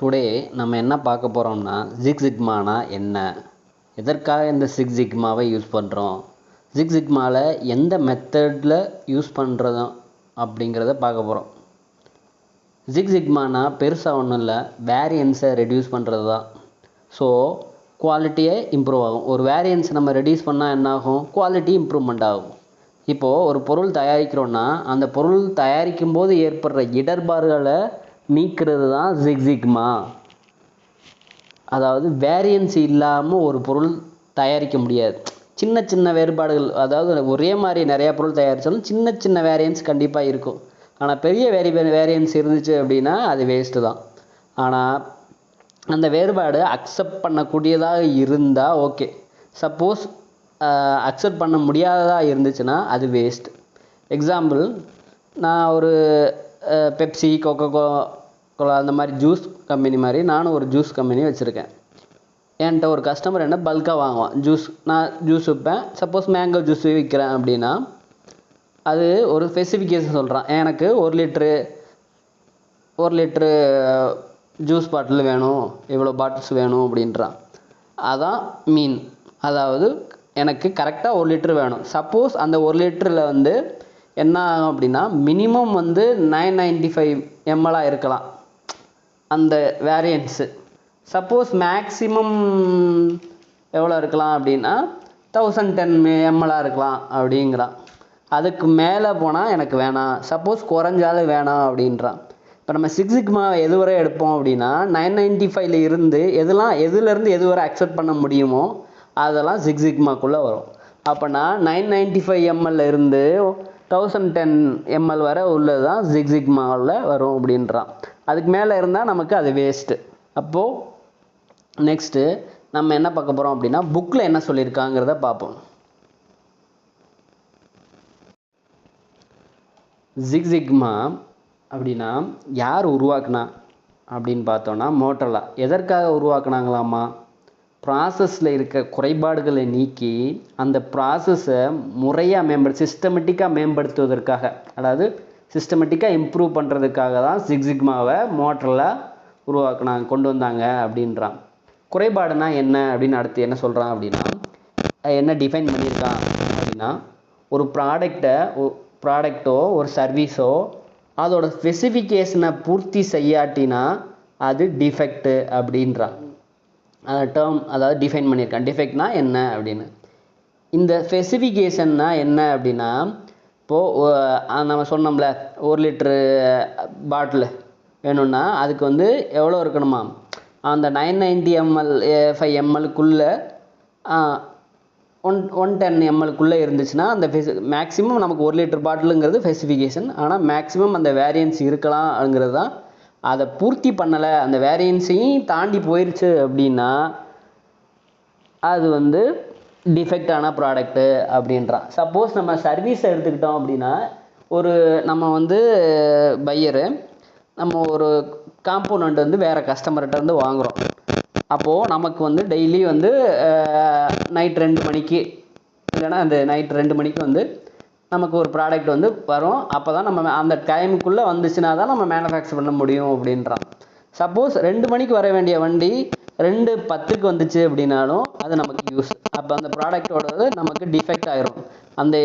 Today நம்ம என்ன பார்க்க போகிறோம்னா சிக்ஸ் சிக்மானா என்ன, எதற்காக இந்த சிக்ஸ் சிக்மாவை யூஸ் பண்ணுறோம், சிக்ஸ் சிக்மாவில் எந்த மெத்தடில் யூஸ் பண்ணுறதும் அப்படிங்கிறத பார்க்க போகிறோம். சிக்ஸ் சிக்மானா பெருசாக ஒன்றும் இல்லை, வேரியன்ஸை ரெடியூஸ் பண்ணுறது தான். ஸோ குவாலிட்டியே இம்ப்ரூவ் ஆகும். ஒரு வேரியன்ஸ் நம்ம ரெடியூஸ் பண்ணால் என்ன ஆகும், குவாலிட்டி இம்ப்ரூவ்மெண்ட் ஆகும். இப்போது ஒரு பொருள் தயாரிக்கிறோன்னா அந்த பொருள் தயாரிக்கும் போது ஏற்படுற இடர்பாடுகளை நீக்கிறது தான் சிக்ஸ் சிக்மா. அதாவது வேரியன்ஸ் இல்லாமல் ஒரு பொருள் தயாரிக்க முடியாது. சின்ன சின்ன வேறுபாடுகள், அதாவது ஒரே மாதிரி நிறையா பொருள் தயாரித்தாலும் சின்ன சின்ன வேரியன்ஸ் கண்டிப்பாக இருக்கும். ஆனால் பெரிய வேரியன்ஸ் இருந்துச்சு அப்படின்னா அது வேஸ்ட்டு தான். ஆனால் அந்த வேறுபாடு அக்செப்ட் பண்ணக்கூடியதாக இருந்தால் ஓகே. சப்போஸ் அக்செப்ட் பண்ண முடியாததாக இருந்துச்சுன்னா அது வேஸ்ட். எக்ஸாம்பிள், நான் ஒரு பெப்சி, கோகோகோலா அந்த மாதிரி ஜூஸ் கம்பெனி மாதிரி நானும் ஒரு ஜூஸ் கம்பெனி வச்சுருக்கேன். என்கிட்ட ஒரு கஸ்டமர் என்ன பல்காக வாங்குவான் ஜூஸ். நான் ஜூஸ் விற்பேன். சப்போஸ் மேங்கோ ஜூஸ் விற்கிறேன் அப்படின்னா அது ஒரு ஸ்பெசிஃபிகேஷன் சொல்கிறான். எனக்கு ஒரு லிட்ரு ஜூஸ் பாட்டில் வேணும், இவ்வளோ பாட்டில்ஸ் வேணும் அப்படின்றான். அதான் மீன். அதாவது எனக்கு கரெக்டாக 1 லிட்ரு வேணும். சப்போஸ் அந்த 1 லிட்டரில் வந்து என்ன ஆகும் அப்படின்னா மினிமம் வந்து 995 ml இருக்கலாம் அந்த வேரியன்ஸு. சப்போஸ் மேக்ஸிமம் எவ்வளோ இருக்கலாம் அப்படின்னா 1010 ml இருக்கலாம் அப்படிங்கிறான். அதுக்கு மேலே போனால் எனக்கு வேணாம், சப்போஸ் குறைஞ்சாலும் வேணாம் அப்படின்றான். இப்போ நம்ம சிக்ஸ் சிக்மாவை எதுவரை எடுப்போம் அப்படின்னா 995 இருந்து எதுலேருந்து எதுவரை அக்செப்ட் பண்ண முடியுமோ அதெல்லாம் சிக்ஸ் சிக்மாக்குள்ளே வரும். அப்போனா 995 ml இருந்து 1010 ml வரை உள்ளது தான் சிக்ஸ் சிக்மாவில் வரும் அப்படின்றான். அதுக்கு மேலே இருந்தால் நமக்கு அது வேஸ்ட்டு. அப்போது நெக்ஸ்ட்டு நம்ம என்ன பார்க்க போகிறோம் அப்படின்னா புக்கில் என்ன சொல்லியிருக்காங்கிறத பார்ப்போம். சிக்ஸ் சிக்மா அப்படின்னா யார் உருவாக்குனா அப்படின்னு பார்த்தோன்னா மோட்டோரோலா. எதற்காக உருவாக்குனாங்களாமா, ப்ராசஸில் இருக்க குறைபாடுகளை நீக்கி அந்த ப்ராசஸை முறையாக சிஸ்டமேட்டிக்காக மேம்படுத்துவதற்காக, அதாவது சிஸ்டமேட்டிக்காக இம்ப்ரூவ் பண்ணுறதுக்காக தான் சிக்ஸ் சிக்மாவை மோட்டோரோலா கொண்டு வந்தாங்க அப்படின்றான். குறைபாடுனா என்ன அப்படின்னு அடுத்து என்ன சொல்கிறான் அப்படின்னா, என்ன டிஃபைன் பண்ணியிருக்கான் அப்படின்னா, ஒரு ப்ராடக்டோ ஒரு சர்வீஸோ அதோட ஸ்பெசிஃபிகேஷனை பூர்த்தி செய்யாட்டினா அது டிஃபெக்ட்டு அப்படின்றான். அந்த டேர்ம் அதாவது டிஃபைன் பண்ணியிருக்கான். டிஃபெக்ட்னா என்ன அப்படின்னு. இந்த ஸ்பெசிஃபிகேஷன்னா என்ன அப்படின்னா, இப்போது நம்ம சொன்னோம்ல 1 லிட்ரு பாட்டில் வேணும்னா அதுக்கு வந்து எவ்வளோ இருக்கணுமா, அந்த 995 mlக்குள்ளே 110 mlக்குள்ளே இருந்துச்சுன்னா அந்த மேக்ஸிமம் நமக்கு 1 லிட்டர் பாட்டிலுங்கிறது ஸ்பெசிஃபிகேஷன். ஆனால் மேக்ஸிமம் அந்த வேரியன்ஸ் இருக்கலாம்ங்கிறது தான். அதை பூர்த்தி பண்ணலை, அந்த வேரியன்ஸையும் தாண்டி போயிடுச்சு அப்படின்னா அது வந்து டிஃபெக்டான ப்ராடக்ட்டு அப்படின்றான். சப்போஸ் நம்ம சர்வீஸை எடுத்துக்கிட்டோம் அப்படின்னா, நம்ம வந்து பையரு நம்ம ஒரு காம்போனண்ட் வந்து வேறு கஸ்டமர்கிட்ட வந்து வாங்குகிறோம். அப்போது நமக்கு வந்து டெய்லி வந்து நைட் 2 மணிக்கு இல்லைனா அந்த நைட் 2 மணிக்கு வந்து நமக்கு ஒரு ப்ராடக்ட் வந்து வரும். அப்போ தான் நம்ம அந்த டைமுக்குள்ளே வந்துச்சுன்னா தான் நம்ம மேனுஃபேக்சர் பண்ண முடியும் அப்படின்றான். சப்போஸ் 2 மணிக்கு வர வேண்டிய வண்டி 2:10க்கு வந்துச்சு அப்படின்னாலும் அது நமக்கு யூஸ். அப்போ அந்த ப்ராடக்டோடது நமக்கு டிஃபெக்ட் ஆகிரும். அந்த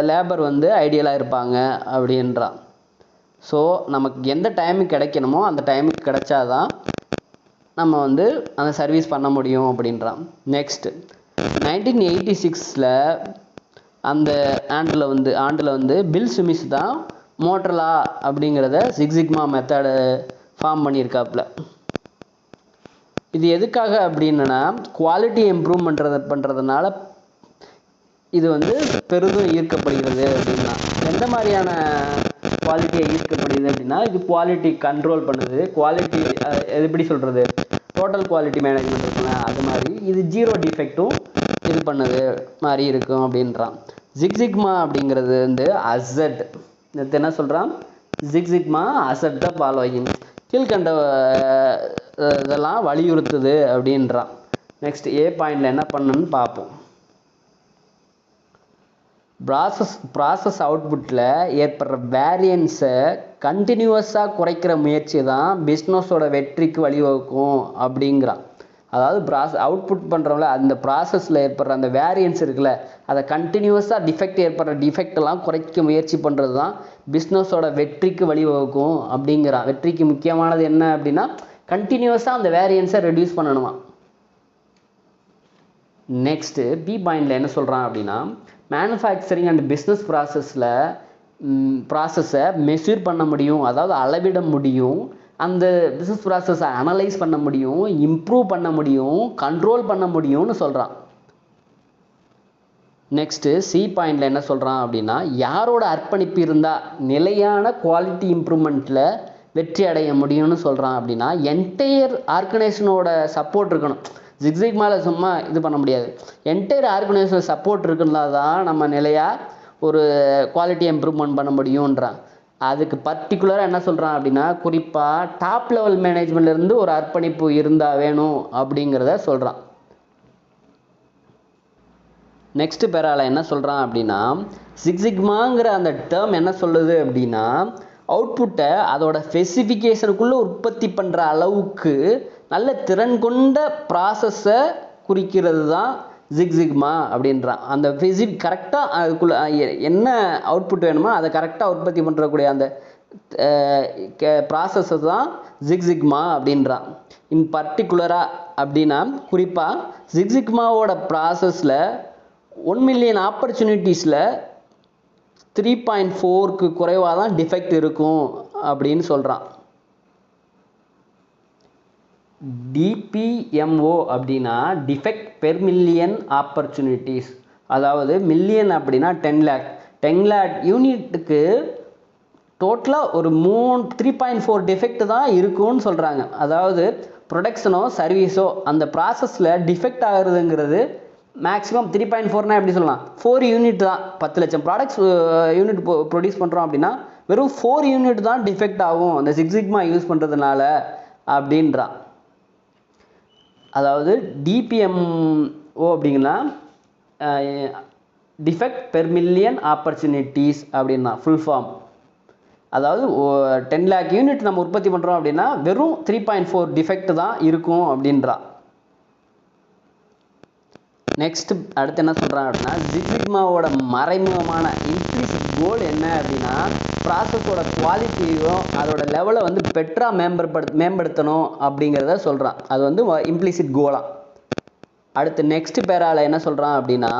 லேபர் வந்து ஐடியலாக இருப்பாங்க அப்படின்றான். ஸோ நமக்கு எந்த டைமுக்கு கிடைக்கணுமோ அந்த டைமுக்கு கிடைச்சாதான் நம்ம வந்து அந்த சர்வீஸ் பண்ண முடியும் அப்படின்றான். நெக்ஸ்ட்டு 1986 அந்த ஆண்டில் வந்து பில் ஸ்மித் தான் மோட்டோரோலா அப்படிங்கிறத சிக்ஸ் சிக்மா மெத்தடு ஃபார்ம் பண்ணியிருக்காப்புல. இது எதுக்காக அப்படின்னா குவாலிட்டி இம்ப்ரூவ் பண்ணுறதுனால இது வந்து பெரிதும் ஈர்க்கப்படுகிறது அப்படின்னா. எந்த மாதிரியான குவாலிட்டியை ஈர்க்கப்படுகிறது அப்படின்னா, இது குவாலிட்டி கண்ட்ரோல் பண்ணுது. குவாலிட்டி எப்படி சொல்கிறது, டோட்டல் குவாலிட்டி மேனேஜ்மெண்ட் இருக்குல்ல, அது மாதிரி இது 0 டிஃபெக்ட்டும் இது பண்ணது மாதிரி இருக்கும் அப்படின்றான். சிக்ஸ் சிக்மா அப்படிங்கிறது வந்து அசட். என்ன சொல்கிறான், six sigma asset the following, கீழ்கண்ட இதெல்லாம் வலியுறுத்துது அப்படின்றான். நெக்ஸ்ட் ஏ பாயிண்டில் என்ன பண்ணுன்னு பார்ப்போம். ப்ராசஸ் அவுட்புட்டில் ஏற்படுற வேரியன்ஸை கண்டினியூவஸாக குறைக்கிற முயற்சி தான் பிஸ்னஸோட வெற்றிக்கு வழிவகுக்கும் அப்படிங்கிறான். அதாவது அவுட்புட் பண்ணுறோம்ல, அந்த ப்ராசஸில் ஏற்படுற அந்த வேரியன்ஸ் இருக்குல்ல, அதை கண்டினியூவஸாக ஏற்படுற டிஃபெக்டெல்லாம் குறைக்க முயற்சி பண்ணுறது தான் பிஸ்னஸோட வெற்றிக்கு வழிவகுக்கும் அப்படிங்கிறான். வெற்றிக்கு முக்கியமானது என்ன அப்படின்னா கண்டினியூவஸாக அந்த வேரியன்ஸை ரெடியூஸ் பண்ணணுமா. நெக்ஸ்ட்டு பி பாயிண்டில் என்ன சொல்கிறான் அப்படின்னா, மேனுஃபேக்சரிங் அண்ட் பிஸ்னஸ் ப்ராசஸை மெஷூர் பண்ண முடியும், அதாவது அளவிட முடியும், அந்த பிஸ்னஸ் ப்ராசஸை அனலைஸ் பண்ண முடியும், இம்ப்ரூவ் பண்ண முடியும், கண்ட்ரோல் பண்ண முடியும்னு சொல்கிறான். நெக்ஸ்ட்டு சி பாயிண்டில் என்ன சொல்கிறான் அப்படின்னா, யாரோட அர்ப்பணிப்பு இருந்தால் நிலையான குவாலிட்டி இம்ப்ரூவ்மெண்ட்டில் வெற்றி அடைய முடியும்னு சொல்கிறான் அப்படின்னா, என்டையர் ஆர்கனைசேஷனோட சப்போர்ட் இருக்கணும். ஜிக்ஸிக்மாவில் சும்மா இது பண்ண முடியாது. என்டையர் ஆர்கனைசேஷன் சப்போர்ட் இருக்குன்னா தான் நம்ம நிலையாக ஒரு குவாலிட்டி இம்ப்ரூவ்மெண்ட் பண்ண முடியுன்றான். அதுக்கு பர்டிகுலராக என்ன சொல்கிறான் அப்படின்னா, குறிப்பாக டாப் லெவல் மேனேஜ்மெண்ட்லேருந்து ஒரு அர்ப்பணிப்பு இருந்தால் வேணும் அப்படிங்கிறத சொல்கிறான். நெக்ஸ்ட் பேரால என்ன சொல்கிறான் அப்படின்னா, சிக்ஸிக்மாங்கிற அந்த டேர்ம் என்ன சொல்லுது அப்படின்னா, அவுட்புட்டை அதோட ஸ்பெசிஃபிகேஷனுக்குள்ளே உற்பத்தி பண்ணுற அளவுக்கு நல்ல திறன் கொண்ட ப்ராசஸை குறிக்கிறது தான் ஜிக்ஸிக்மா அப்படின்றான். அந்த கரெக்டாக அதுக்குள்ளே என்ன அவுட்புட் வேணுமோ அதை கரெக்டாக உற்பத்தி பண்ணுறக்கூடிய அந்த ப்ராசஸை தான் ஜிக்ஸிக்மா அப்படின்றான். இன் பர்டிகுலராக அப்படின்னா குறிப்பாக ஜிக்ஸிக்மாவோட ப்ராசஸில் 1 மில்லியன் ஆப்பர்ச்சுனிட்டிஸில் 3.4க்கு குறைவாக தான் டிஃபெக்ட் இருக்கும் அப்படின்னு சொல்கிறான். டிபிஎம்ஓ அப்படின்னா டிஃபெக்ட் பெர் மில்லியன் ஆப்பர்ச்சுனிட்டிஸ். அதாவது மில்லியன் அப்படின்னா 10 lakh யூனிட்டுக்கு டோட்டலாக ஒரு 3.4 டிஃபெக்ட் தான் இருக்கும்னு சொல்கிறாங்க. அதாவது ப்ரொடக்ஷனோ சர்வீஸோ அந்த ப்ராசஸில் டிஃபெக்ட் ஆகுறதுங்கிறது மேக்ஸிமம் 3.4னா எப்படி சொல்லலாம், 4 யூனிட் தான். 10 லட்சம் ப்ராடக்ட்ஸ் யூனிட் ப்ரொடியூஸ் பண்ணுறோம் அப்படின்னா வெறும் 4 யூனிட் தான் டிஃபெக்ட் ஆகும் அந்த சிக்ஸிக்மா யூஸ் பண்ணுறதுனால அப்படின்றான். அதாவது DPMO அப்படிங்கன்னா defect per million opportunities அப்படின்னா ஃபுல் ஃபார்ம். அதாவது 10 lakh யூனிட் நம்ம உற்பத்தி பண்ணுறோம் அப்படின்னா வெறும் 3.4 டிஃபெக்ட் தான் இருக்கும் அப்படின்றான். நெக்ஸ்ட் அடுத்து என்ன சொல்கிறான் அப்படின்னா, ஜிக்ஸிக்மாவோட மறைமுகமான இம்ப்ளிசிட் கோல் என்ன அப்படின்னா, ப்ராசஸோட குவாலிட்டியும் அதோட லெவலை வந்து பெட்டராக மேம்படுத்தணும் அப்படிங்கிறத சொல்கிறான். அது வந்து இம்ப்ளிசிட் கோலாக. அடுத்து நெக்ஸ்ட் பேரால என்ன சொல்கிறான் அப்படின்னா,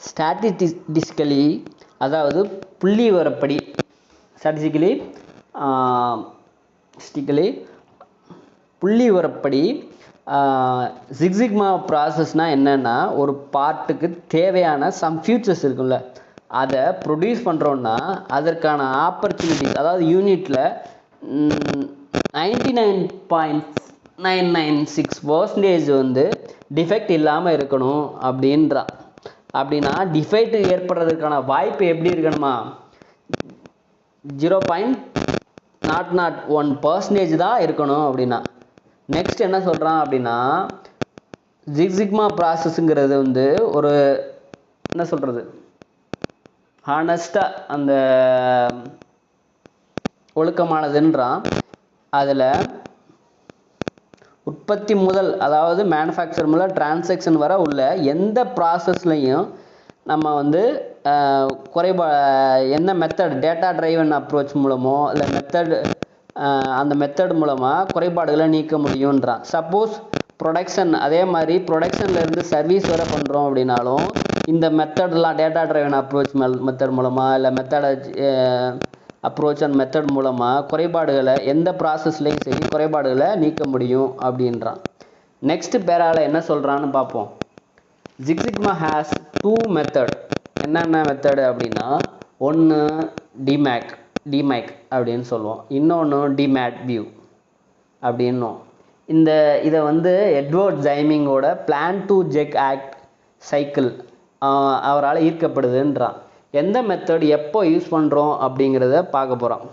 ஸ்டாட்டிஸ்டிக்கலி அதாவது புள்ளி விவரப்படி புள்ளி விவரப்படி ஜிக்ஸிக்மா ப்ராசஸ்னால் என்னென்னா, ஒரு பார்ட்டுக்கு தேவையான சம் ஃபியூச்சர்ஸ் இருக்குல்ல, அதை ப்ரொடியூஸ் பண்ணுறோன்னா அதற்கான ஆப்பர்ச்சுனிட்டிஸ் அதாவது யூனிட்டில் 99.996% வந்து டிஃபெக்ட் இல்லாமல் இருக்கணும் அப்படின்றான். அப்படின்னா டிஃபெக்ட் ஏற்படுறதுக்கான வாய்ப்பு எப்படி இருக்கணுமா, 0.001% தான் இருக்கணும் அப்படின்னா. நெக்ஸ்ட் என்ன சொல்கிறான் அப்படின்னா, ஜிக்ஸிக்மா ப்ராசஸ்ங்கிறது வந்து ஒரு என்ன சொல்கிறது ஹானஸ்டாக அந்த ஒழுக்கமானதுன்றான். அதில் உற்பத்தி முதல் அதாவது மேனுஃபேக்சர் முதல் டிரான்சாக்ஷன் வர உள்ள எந்த ப்ராசஸ்லையும் நம்ம வந்து என்ன மெத்தட் டேட்டா டிரைவன் அப்ரோச் மூலமோ இல்லை அந்த மெத்தட் மூலமாக குறைபாடுகளை நீக்க முடியுன்றான். சப்போஸ் ப்ரொடக்ஷன் அதே மாதிரி ப்ரொடக்ஷன்லேருந்து சர்வீஸ் வர பண்ணுறோம் அப்படின்னாலும் இந்த மெத்தட்லாம் டேட்டா டிரைவன் அப்ரோச் மெத்தட் மூலமாக இல்லை அப்ரோச் அண்ட் மெத்தட் மூலமாக குறைபாடுகளை எந்த ப்ராசஸ்லையும் சரி குறைபாடுகளை நீக்க முடியும் அப்படின்றான். நெக்ஸ்ட் பேரால என்ன சொல்கிறான்னு பார்ப்போம். ஜிக்ஸிக்மா ஹேஸ் 2 மெத்தட். என்னென்ன மெத்தடு அப்படின்னா, ஒன்று டிமேக் அப்படின்னு சொல்லுவோம், இன்னொன்று டிமேட் வியூ அப்படின்னும். இதை வந்து எட்வர்ட் ஜைமிங்கோட plan do check act cycle அவரால் ஈர்க்கப்படுதுன்றான். எந்த மெத்தட் எப்போ யூஸ் பண்ணுறோம் அப்படிங்கிறத பார்க்க போகிறோம்.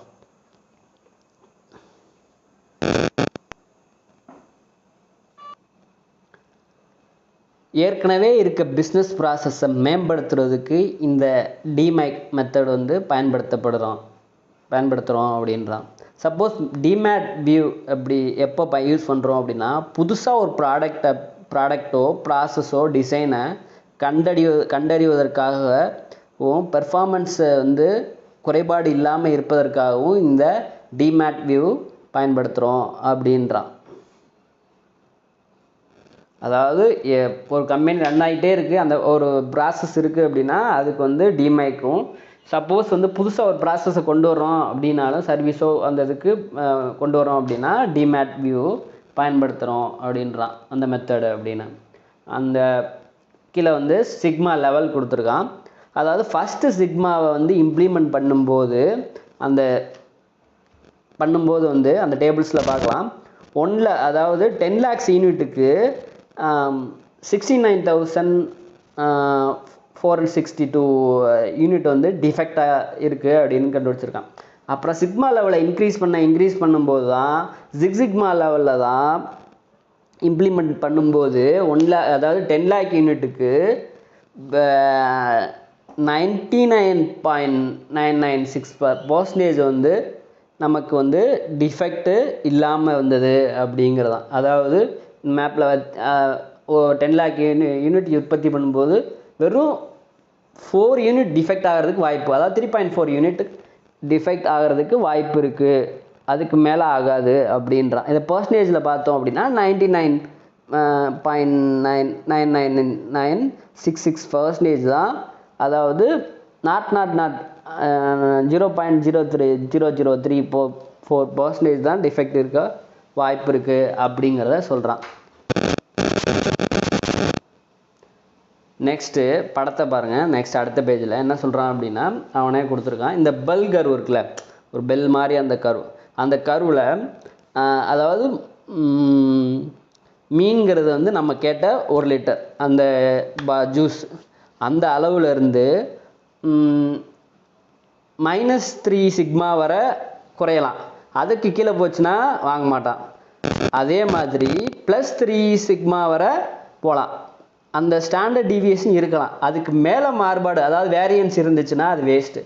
ஏற்கனவே இருக்க பிஸ்னஸ் ப்ராசஸை மேம்படுத்துறதுக்கு இந்த டிமேட் மெத்தட் வந்து பயன்படுத்துகிறோம் அப்படின்றான். சப்போஸ் டிமேட் வியூ அப்படி எப்போ யூஸ் பண்ணுறோம் அப்படின்னா, புதுசாக ஒரு ப்ராடக்டோ ப்ராசஸோ டிசைனை கண்டறிவதற்காகவும் பெர்ஃபார்மன்ஸை வந்து குறைபாடு இல்லாமல் இருப்பதற்காகவும் இந்த டிமேட் வியூ பயன்படுத்துகிறோம் அப்படின்றான். அதாவது ஒரு கம்பெனி ரன் ஆகிட்டே இருக்குது, அந்த ஒரு ப்ராசஸ் இருக்குது அப்படின்னா அதுக்கு வந்து டிமேக்கும், சப்போஸ் வந்து புதுசாக ஒரு ப்ராசஸை கொண்டு வரோம் அப்படின்னாலும் சர்வீஸோ அந்த இதுக்கு கொண்டு வரோம் அப்படின்னா டிமேட் வியூ பயன்படுத்துகிறோம் அப்படின்றான் அந்த மெத்தடு அப்படின்னு. அந்த கீழே வந்து சிக்மா லெவல் கொடுத்துருக்கான். அதாவது ஃபஸ்ட்டு சிக்மாவை வந்து இம்ப்ளிமெண்ட் பண்ணும்போது வந்து அந்த டேபிள்ஸில் பார்க்கலாம். அதாவது 10 lakhs யூனிட்டுக்கு 69,462 யூனிட் வந்து டிஃபெக்டாக இருக்குது அப்படின்னு கண்டுபிடிச்சிருக்கான். அப்புறம் சிக்மா லெவலை இன்க்ரீஸ் பண்ணும்போது தான் சிக்மா லெவலில் தான் இம்ப்ளிமெண்ட் பண்ணும்போது அதாவது 10 lakh யூனிட்டுக்கு 99.996% வந்து நமக்கு வந்து டிஃபெக்ட்டு இல்லாமல் வந்தது அப்படிங்கிறதான். அதாவது மேப்பில் 10 lakh யூனிட் உற்பத்தி பண்ணும்போது வெறும் 4 யூனிட் டிஃபெக்ட் ஆகிறதுக்கு வாய்ப்பு, அதாவது 3.4 யூனிட் டிஃபெக்ட் ஆகிறதுக்கு வாய்ப்பு இருக்குது, அதுக்கு மேலே ஆகாது அப்படின்றான். இதை பர்சன்டேஜில் பார்த்தோம் அப்படின்னா 99.99966% தான். அதாவது 0.03003% தான் டிஃபெக்ட் இருக்க வாய்ப்பு இருக்குது அப்படிங்கிறத சொல்கிறான். நெக்ஸ்ட்டு படத்தை பாருங்கள். நெக்ஸ்ட் அடுத்த பேஜில் என்ன சொல்கிறான் அப்படின்னா, அவனே கொடுத்துருக்கான். இந்த பெல் கர்வ் இருக்குல்ல, ஒரு பெல் மாதிரி அந்த கர்வில் அதாவது மீன்கிறது வந்து நம்ம கேட்ட 1 லிட்டர் அந்த ஜூஸ் அந்த அளவுலேருந்து -3 சிக்மா வரை குறையலாம். அதுக்கு கீழே போச்சுன்னா வாங்க மாட்டான். அதே மாதிரி +3 சிக்மா வரை போகலாம். அந்த ஸ்டாண்டர்ட் டீவியேஷன் இருக்கலாம். அதுக்கு மேலே மாறுபாடு அதாவது வேரியன்ஸ் இருந்துச்சுன்னா அது வேஸ்ட்டு,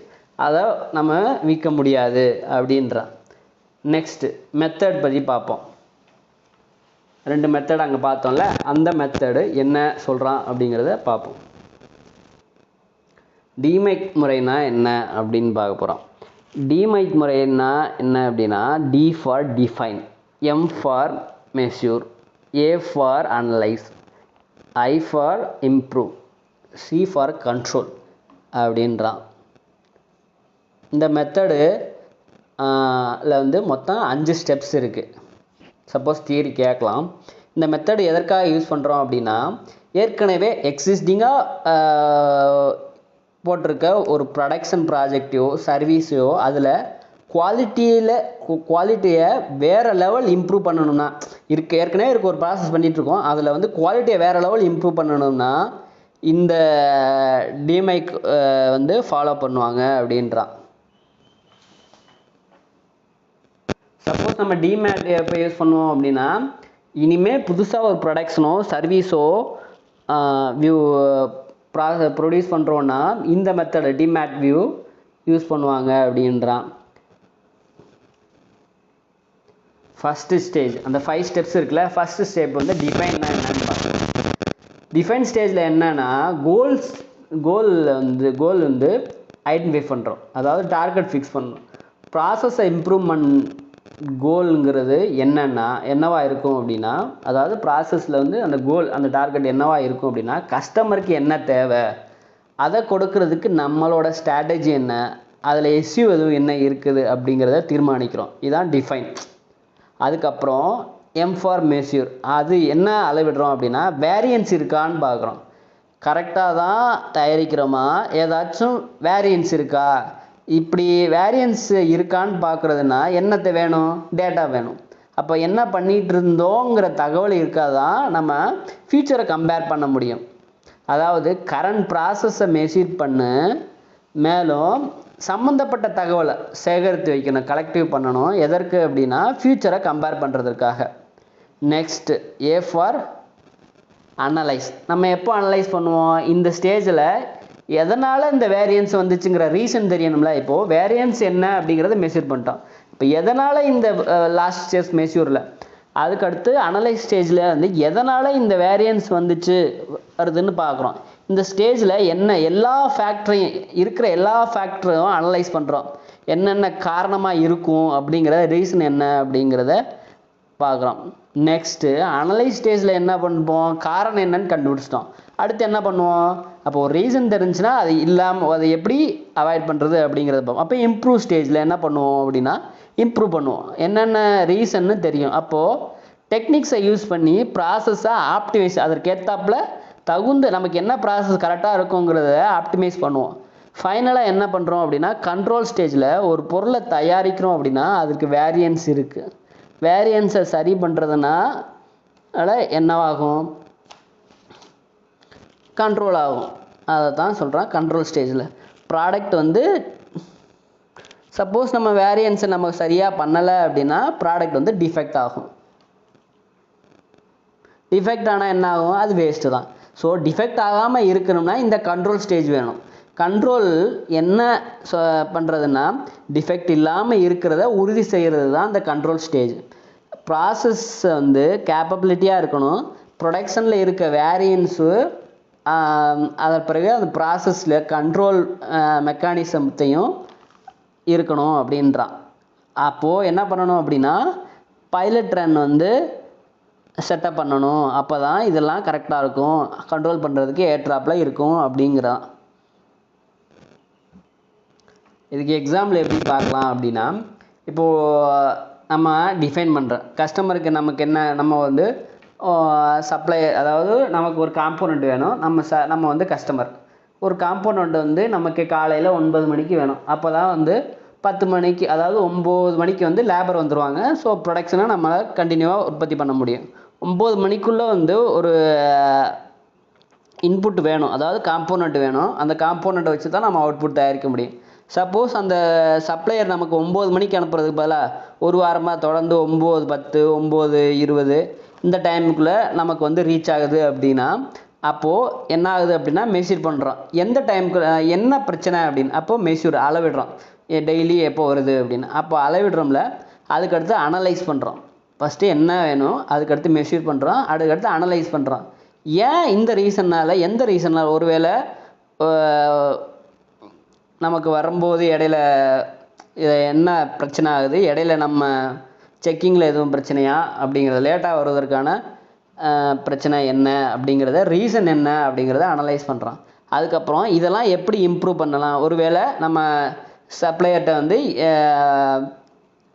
அதை நம்ம விற்க முடியாது அப்படின்றான். நெக்ஸ்ட்டு மெத்தட் பற்றி பார்ப்போம். 2 மெத்தட் அங்கே பார்த்தோம்ல, அந்த மெத்தடு என்ன சொல்கிறான் அப்படிங்கிறத பார்ப்போம். டிமேட் முறைனா என்ன அப்படின்னு பார்க்க போகிறோம். டிமேட் முறைனா என்ன அப்படின்னா, D for define, M for measure, A for analyse, I for improve, C for control அப்படின்றான். இந்த மெத்தடு வந்து மொத்தம் 5 ஸ்டெப்ஸ் இருக்குது. சப்போஸ் தியரி கேட்கலாம். இந்த மெத்தடு எதற்காக யூஸ் பண்ணுறோம் அப்படின்னா, ஏற்கனவே எக்ஸிஸ்டிங்காக போட்டிருக்க ஒரு ப்ரொடக்ஷன் ப்ராஜெக்டையோ சர்வீஸையோ அதில் குவாலிட்டியை வேறு லெவல் இம்ப்ரூவ் பண்ணணும்னா, ஏற்கனவே ஒரு ப்ராசஸ் பண்ணிகிட்ருக்கோம், அதில் வந்து குவாலிட்டியை வேறு லெவல் இம்ப்ரூவ் பண்ணணும்னா இந்த டிமேட் வந்து ஃபாலோ பண்ணுவாங்க அப்படின்றான். சப்போஸ் நம்ம டிமேட் எப்போ யூஸ் பண்ணுவோம் அப்படின்னா, இனிமேல் புதுசாக ஒரு ப்ரொடக்ஷனோ சர்வீஸோ ப்ரொடியூஸ் பண்ணுறோன்னா இந்த மெத்தடு டிமேட் வியூ யூஸ் பண்ணுவாங்க அப்படின்றான். ஃபஸ்ட்டு ஸ்டேஜ் அந்த 5 ஸ்டெப்ஸ் இருக்குல்ல, ஃபஸ்ட்டு ஸ்டெப் வந்து டிஃபைன்னா என்னன்னு பார்க்கணும். டிஃபைன் ஸ்டேஜில் என்னென்னா கோல் வந்து ஐடென்டிஃபை பண்ணுறோம், அதாவது டார்கெட் ஃபிக்ஸ் பண்ணணும். ப்ராசஸை இம்ப்ரூவ்மெண்ட் கோலுங்கிறது என்னவா இருக்கும் அப்படின்னா, அதாவது ப்ராசஸில் வந்து அந்த டார்கெட் என்னவா இருக்கும் அப்படின்னா, கஸ்டமருக்கு என்ன தேவை அதை கொடுக்கறதுக்கு நம்மளோட ஸ்ட்ராட்டஜி என்ன, அதில் எஸ்யூ எதுவும் என்ன இருக்குது அப்படிங்கிறத தீர்மானிக்கிறோம். இதுதான் டிஃபைன். அதுக்கப்புறம் எம் ஃபார் மெஷூர், அது என்ன அளவிடுறோம் அப்படின்னா வேரியன்ஸ் இருக்கான்னு பார்க்குறோம். கரெக்டாக தான் தயாரிக்கிறோமா, ஏதாச்சும் வேரியன்ஸ் இருக்கா, இப்படி வேரியன்ஸ் இருக்கான்னு பார்க்குறதுனா என்னத்தை வேணும், டேட்டா வேணும். அப்போ என்ன பண்ணிகிட்டு இருந்தோங்கிற தகவல் இருக்காதான் நம்ம ஃபியூச்சரை கம்பேர் பண்ண முடியும். அதாவது கரண்ட் ப்ராசஸை மெஷூர் பண்ணு, மேலும் சம்மந்தப்பட்ட தகவலை சேகரித்து வைக்கணும், கலெக்டிவ் பண்ணணும். எதற்கு அப்படின்னா ஃபியூச்சரை கம்பேர் பண்ணுறதுக்காக. Next A for analyse. நம்ம எப்போ அனலைஸ் பண்ணுவோம்? இந்த ஸ்டேஜில் எதனால் இந்த வேரியன்ஸ் வந்துச்சுங்கிற ரீசன் தெரியணும்ல. இப்போது வேரியன்ஸ் என்ன அப்படிங்கிறத மெஷூர் பண்ணிட்டோம். இப்போ எதனால் இந்த லாஸ்ட் ஸ்டேஜ் மெஷூரில், அதுக்கடுத்து அனலைஸ் ஸ்டேஜில் வந்து எதனால் இந்த வேரியன்ஸ் வந்துச்சு வருதுன்னு பார்க்குறோம். இந்த ஸ்டேஜில் என்ன எல்லா ஃபேக்டரையும் இருக்கிற எல்லா ஃபேக்டரையும் அனலைஸ் பண்ணுறோம். என்னென்ன காரணமாக இருக்கும் அப்படிங்கிற ரீசன் என்ன அப்படிங்கிறத பார்க்குறோம். நெக்ஸ்ட்டு அனலைஸ் ஸ்டேஜில் என்ன பண்ணுவோம்? காரணம் என்னன்னு கண்டுபிடிச்சிட்டோம். அடுத்து என்ன பண்ணுவோம்? அப்போ ஒரு ரீசன் தெரிஞ்சுன்னா அது இல்லாமல் அதை எப்படி அவாய்ட் பண்ணுறது அப்படிங்கிறத பார்ப்போம். அப்போ இம்ப்ரூவ் ஸ்டேஜில் என்ன பண்ணுவோம் அப்படின்னா இம்ப்ரூவ் பண்ணுவோம். என்னென்ன ரீசன்னு தெரியும். அப்போது டெக்னிக்ஸை யூஸ் பண்ணி ப்ராசஸை ஆப்டிமைஸ், அதற்கேற்றாப்புல தகுந்த நமக்கு என்ன ப்ராசஸ் கரெக்டாக இருக்குங்கிறத ஆப்டிமைஸ் பண்ணுவோம். ஃபைனலாக என்ன பண்ணுறோம் அப்படின்னா கண்ட்ரோல் ஸ்டேஜில் ஒரு பொருளை தயாரிக்கிறோம் அப்படின்னா அதுக்கு வேரியன்ஸ் இருக்குது. வேரியன்ஸை சரி பண்ணுறதுனா என்னவாகும்? கண்ட்ரோல் ஆகும். அதை தான் சொல்கிறேன் கண்ட்ரோல் ஸ்டேஜில். ப்ராடக்ட் வந்து சப்போஸ் நம்ம வேரியன்ஸை நம்ம சரியாக பண்ணலை அப்படின்னா ப்ராடக்ட் வந்து டிஃபெக்ட் ஆகும். டிஃபெக்ட் ஆனால் என்ன ஆகும்? அது வேஸ்ட்டு தான். ஸோ டிஃபெக்ட் ஆகாமல் இருக்கணும்னா இந்த கண்ட்ரோல் ஸ்டேஜ் வேணும். கண்ட்ரோல் என்ன பண்ணுறதுன்னா டிஃபெக்ட் இல்லாமல் இருக்கிறத உறுதி செய்கிறது தான் இந்த கண்ட்ரோல் ஸ்டேஜ். ப்ராசஸ் வந்து கேப்பபிலிட்டியாக இருக்கணும். ப்ரொடக்ஷனில் இருக்க வேரியன்ஸு அதன் பிறகு அந்த ப்ராசஸில் கண்ட்ரோல் மெக்கானிசத்தையும் இருக்கணும் அப்படின்றான். அப்போது என்ன பண்ணணும் அப்படின்னா பைலட் ரன் வந்து செட்டப் பண்ணணும். அப்போ தான் இதெல்லாம் கரெக்டாக இருக்கும், கண்ட்ரோல் பண்ணுறதுக்கு ஏற்றாப்பில் இருக்கும் அப்படிங்கிறான். இதுக்கு எக்ஸாம்பிள் எப்படி பார்க்கலாம் அப்படின்னா, இப்போது நம்ம டிஃபைன் பண்ணுறோம் கஸ்டமருக்கு நமக்கு என்ன, நம்ம வந்து சப்ளை, அதாவது நமக்கு ஒரு காம்போனண்ட் வேணும். நம்ம வந்து கஸ்டமர் ஒரு காம்போனண்ட் வந்து நமக்கு காலையில் 9 மணிக்கு வேணும். அப்போ தான் வந்து 10 மணிக்கு, அதாவது 9 மணிக்கு வந்து லேபர் வந்துடுவாங்க. ஸோ ப்ரொடக்ஷனை நம்மளால் கண்டினியூவாக உற்பத்தி பண்ண முடியும். 9 மணிக்குள்ளே வந்து ஒரு இன்புட் வேணும், அதாவது காம்போனண்ட் வேணும். அந்த காம்போனண்ட்டை வச்சு தான் நம்ம அவுட்புட் தயாரிக்க முடியும். சப்போஸ் அந்த சப்ளையர் நமக்கு 9 மணிக்கு அனுப்புறதுக்கு பதிலாக ஒரு வாரமாக தொடர்ந்து 9:10 9:20 இந்த டைமுக்குள்ளே நமக்கு வந்து ரீச் ஆகுது அப்படின்னா அப்போது என்ன ஆகுது அப்படின்னா மெஷூர் பண்ணுறோம். எந்த டைமுக்கு என்ன பிரச்சனை அப்படின்னு அப்போது மெஷூர் அளவிடுறோம். டெய்லி எப்போ வருது அப்படின்னு அப்போ அளவிடுறோம்ல. அதுக்கடுத்து அனலைஸ் பண்ணுறோம். ஃபஸ்ட்டு என்ன வேணும், அதுக்கடுத்து மெஷூர் பண்ணுறோம், அதுக்கடுத்து அனலைஸ் பண்ணுறோம். ஏன் இந்த ரீசன்னால், எந்த ரீசன்னால், ஒருவேளை நமக்கு வரும்போது இடையில என்ன பிரச்சனை ஆகுது, இடையில நம்ம செக்கிங்கில் எதுவும் பிரச்சனையா அப்படிங்கிறது, லேட்டாக வருவதற்கான பிரச்சனை என்ன அப்படிங்கிறத, ரீசன் என்ன அப்படிங்கிறத அனலைஸ் பண்ணுறோம். அதுக்கப்புறம் இதெல்லாம் எப்படி இம்ப்ரூவ் பண்ணலாம். ஒருவேளை நம்ம சப்ளையர்கிட்ட வந்து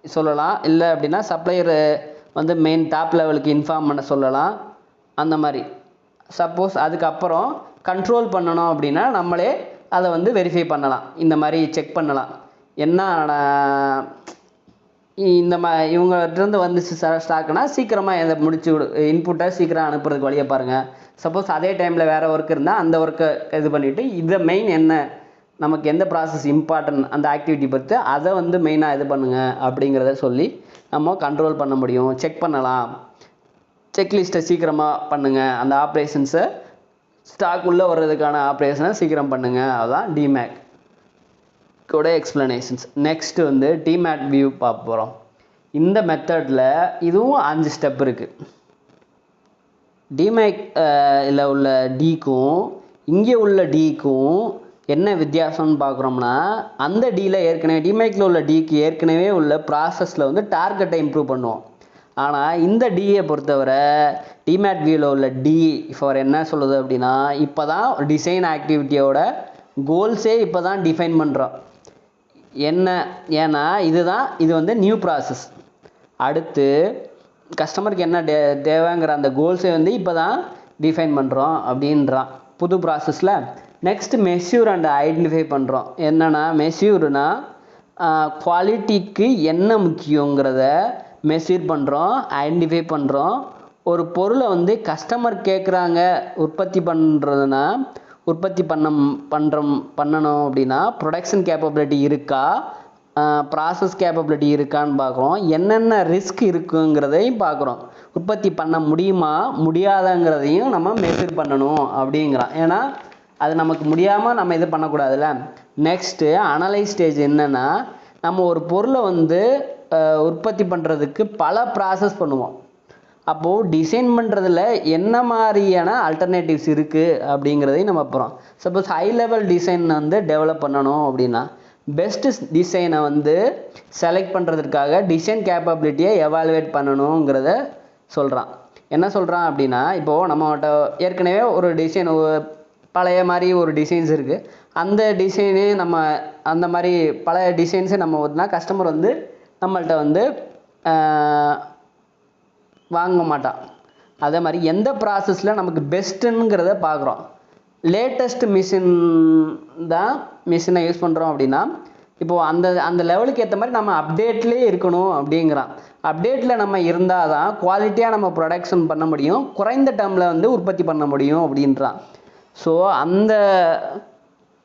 சொல்லலாம், இல்லை அப்படின்னா சப்ளையர் வந்து மெயின் டாப் லெவலுக்கு இன்ஃபார்ம் பண்ண சொல்லலாம். அந்த மாதிரி சப்போஸ் அதுக்கப்புறம் கண்ட்ரோல் பண்ணணும் அப்படின்னா நம்மளே அதை வந்து வெரிஃபை பண்ணலாம். இந்த மாதிரி செக் பண்ணலாம், என்ன இந்த இவங்ககிட்டருந்து வந்துச்சு ஸ்டாக்குனா சீக்கிரமாக இதை முடிச்சு இன்புட்டை சீக்கிரம் அனுப்புறதுக்கு வழியை பாருங்கள். சப்போஸ் அதே டைமில் வேறு ஒர்க் இருந்தால் அந்த ஒர்க்கை இது பண்ணிவிட்டு இதை மெயின் என்ன, நமக்கு எந்த ப்ராசஸ் இம்பார்ட்டன்ட் அந்த ஆக்டிவிட்டி பொறுத்து அதை வந்து மெயினாக இது பண்ணுங்கள் அப்படிங்கிறத சொல்லி நம்ம கண்ட்ரோல் பண்ண முடியும். செக் பண்ணலாம், செக்லிஸ்ட்டை சீக்கிரமாக பண்ணுங்கள், அந்த ஆப்ரேஷன்ஸை ஸ்டாக் உள்ளே வர்றதுக்கான ஆப்ரேஷனை சீக்கிரம் பண்ணுங்கள். அதுதான் டிமேக் கூட எக்ஸ்ப்ளனேஷன்ஸ். நெக்ஸ்ட் வந்து டிமேட் வியூ பார்க்க போகிறோம். இந்த மெத்தடில் இதுவும் 5 ஸ்டெப் இருக்குது. டிமேக் இதில் உள்ள டிக்கும் இங்கே உள்ள டிக்கும் என்ன வித்தியாசம்னு பார்க்குறோம்னா, அந்த டியில் ஏற்கனவே டிமேக்கில் உள்ள டிக்கு ஏற்கனவே உள்ள ப்ராசஸில் வந்து டார்கெட்டை இம்ப்ரூவ் பண்ணுவோம். ஆனால் இந்த டியை பொறுத்தவரை டிமேட் வியூவில் உள்ள டி ஃபார் என்ன சொல்லுது அப்படின்னா, இப்போ தான் டிசைன் ஆக்டிவிட்டியோட கோல்ஸே இப்போ தான் டிஃபைன் பண்ணுறோம். என்ன, ஏன்னா இது வந்து நியூ ப்ராசஸ். அடுத்து கஸ்டமருக்கு என்ன தேவைங்கிற அந்த கோல்ஸை வந்து இப்போ தான் டிஃபைன் பண்ணுறோம் அப்படின்றான் புது ப்ராசஸில். நெக்ஸ்ட் மெஷூர் அண்ட் ஐடென்டிஃபை பண்ணுறோம். என்னென்னா மெஷூர்னா குவாலிட்டிக்கு என்ன முக்கியங்கிறத மெஷூர் பண்ணுறோம், ஐடென்டிஃபை பண்ணுறோம். ஒரு பொருளை வந்து கஸ்டமர் கேட்குறாங்க உற்பத்தி பண்ணுறதுனா, உற்பத்தி பண்ணணும் அப்படின்னா ப்ரொடக்ஷன் கேப்பபிலிட்டி இருக்கா, ப்ராசஸ் கேப்பபிலிட்டி இருக்கான்னு பார்க்குறோம், என்னென்ன ரிஸ்க் இருக்குங்கிறதையும் பார்க்குறோம். உற்பத்தி பண்ண முடியுமா முடியாதாங்கிறதையும் நம்ம மெஷர் பண்ணணும் அப்படிங்கிறான். ஏன்னா அது நமக்கு முடியாமல் நம்ம இது பண்ணக்கூடாதுல்ல. நெக்ஸ்ட்டு அனலைஸ் ஸ்டேஜ் என்னென்னா, நம்ம ஒரு பொருளை வந்து உற்பத்தி பண்ணுறதுக்கு பல ப்ராசஸ் பண்ணுவோம். அப்போது டிசைன் பண்ணுறதுல என்ன மாதிரியான அல்டர்னேட்டிவ்ஸ் இருக்குது அப்படிங்கிறதையும் நம்ம அப்புறம் சப்போஸ் ஹை லெவல் டிசைன் வந்து டெவலப் பண்ணணும் அப்படின்னா பெஸ்ட் டிசைனை வந்து செலக்ட் பண்ணுறதுக்காக டிசைன் கேப்பபிலிட்டியை எவாலுவேட் பண்ணணுங்கிறத சொல்கிறான். என்ன சொல்கிறான் அப்படின்னா, இப்போது நம்மகிட்ட ஏற்கனவே ஒரு டிசைன் பழைய மாதிரி ஒரு டிசைன்ஸ் இருக்குது. அந்த டிசைனு நம்ம அந்த மாதிரி பழைய டிசைன்ஸை நம்ம ஒன்றா கஸ்டமர் வந்து நம்மள்கிட்ட வந்து வாங்க மாட்டான். அதே மாதிரி எந்த ப்ராசஸில் நமக்கு பெஸ்ட்டுங்கிறத பார்க்குறோம். லேட்டஸ்ட் மிஷினை யூஸ் பண்ணுறோம் அப்படின்னா இப்போது அந்த லெவலுக்கு ஏற்ற மாதிரி நம்ம அப்டேட்லேயே இருக்கணும் அப்படிங்கிறான். அப்டேட்டில் நம்ம இருந்தால் தான் குவாலிட்டியாக நம்ம ப்ரொடக்ஷன் பண்ண முடியும், குறைந்த டேர்மில் வந்து உற்பத்தி பண்ண முடியும் அப்படின்றான். ஸோ அந்த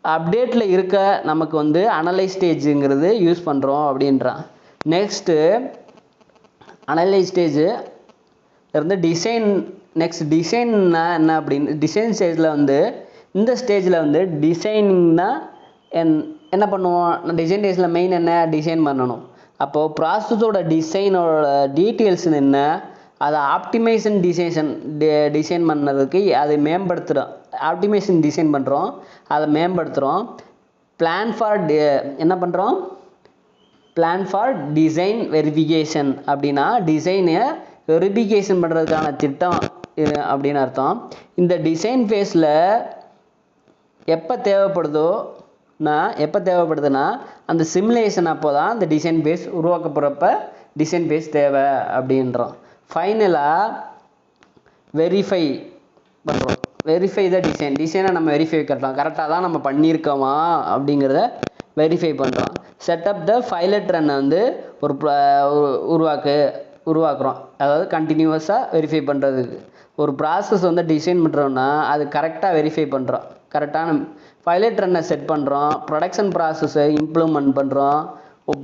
அப்டேட்டில் இருக்க நமக்கு வந்து அனலைஸ் ஸ்டேஜுங்கிறது யூஸ் பண்ணுறோம் அப்படின்றான். நெக்ஸ்ட்டு அனலைஸ் ஸ்டேஜு இருந்து டிசைன். நெக்ஸ்ட் டிசைன்னா என்ன அப்படின்னு டிசைன் ஸ்டேஜில் வந்து இந்த ஸ்டேஜில் வந்து டிசைனிங்னா என்ன பண்ணுவோம், டிசைன் ஸ்டேஜில் மெயின் என்ன டிசைன் பண்ணணும். அப்போது ப்ராசஸோட டிசைனோட டீட்டெயில்ஸ் என்ன, அதை ஆப்டிமைசேஷன் டிசைன் பண்ணுறதுக்கு அதை மேம்படுத்துகிறோம். ஆப்டிமைசேஷன் டிசைன் பண்ணுறோம், அதை மேம்படுத்துகிறோம். பிளான் ஃபார் என்ன பண்ணுறோம், பிளான் ஃபார் டிசைன் வெரிஃபிகேஷன் அப்படின்னா டிசைனை வெரிஃபிகேஷன் பண்ணுறதுக்கான திட்டம் அப்படின்னு அர்த்தம். இந்த டிசைன் ஃபேஸில் எப்போ தேவைப்படுதுன்னா அந்த சிமுலேஷன் அப்போ தான் அந்த டிசைன் பேஸ் உருவாக்கப்படுறப்ப டிசைன் பேஸ் தேவை அப்படின்றோம். ஃபைனலாக வெரிஃபை பண்ணுறோம். வெரிஃபை த டிசைனை நம்ம வெரிஃபை கரெக்டாக தான் நம்ம பண்ணியிருக்கோமா அப்படிங்கிறத வெரிஃபை பண்ணுறோம். செட்டப் த பைலட் ரன்னை வந்து உருவாக்குறோம். அதாவது கண்டினியூவஸாக வெரிஃபை பண்ணுறதுக்கு ஒரு ப்ராசஸ் வந்து டிசைன் பண்ணுறோன்னா அது கரெக்டாக வெரிஃபை பண்ணுறோம், கரெக்டான பைலட் ரன்னை செட் பண்ணுறோம், ப்ரொடக்ஷன் ப்ராசஸை இம்ப்ளிமெண்ட் பண்ணுறோம்,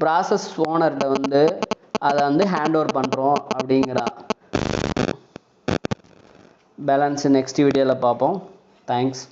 ப்ராசஸ் ஓனர்கிட்ட வந்து அதை வந்து ஹேண்ட் ஓவர் பண்ணுறோம் அப்படிங்கிறான். பேலன்ஸ் நெக்ஸ்ட் வீடியோவில் பார்ப்போம். தேங்க்ஸ்.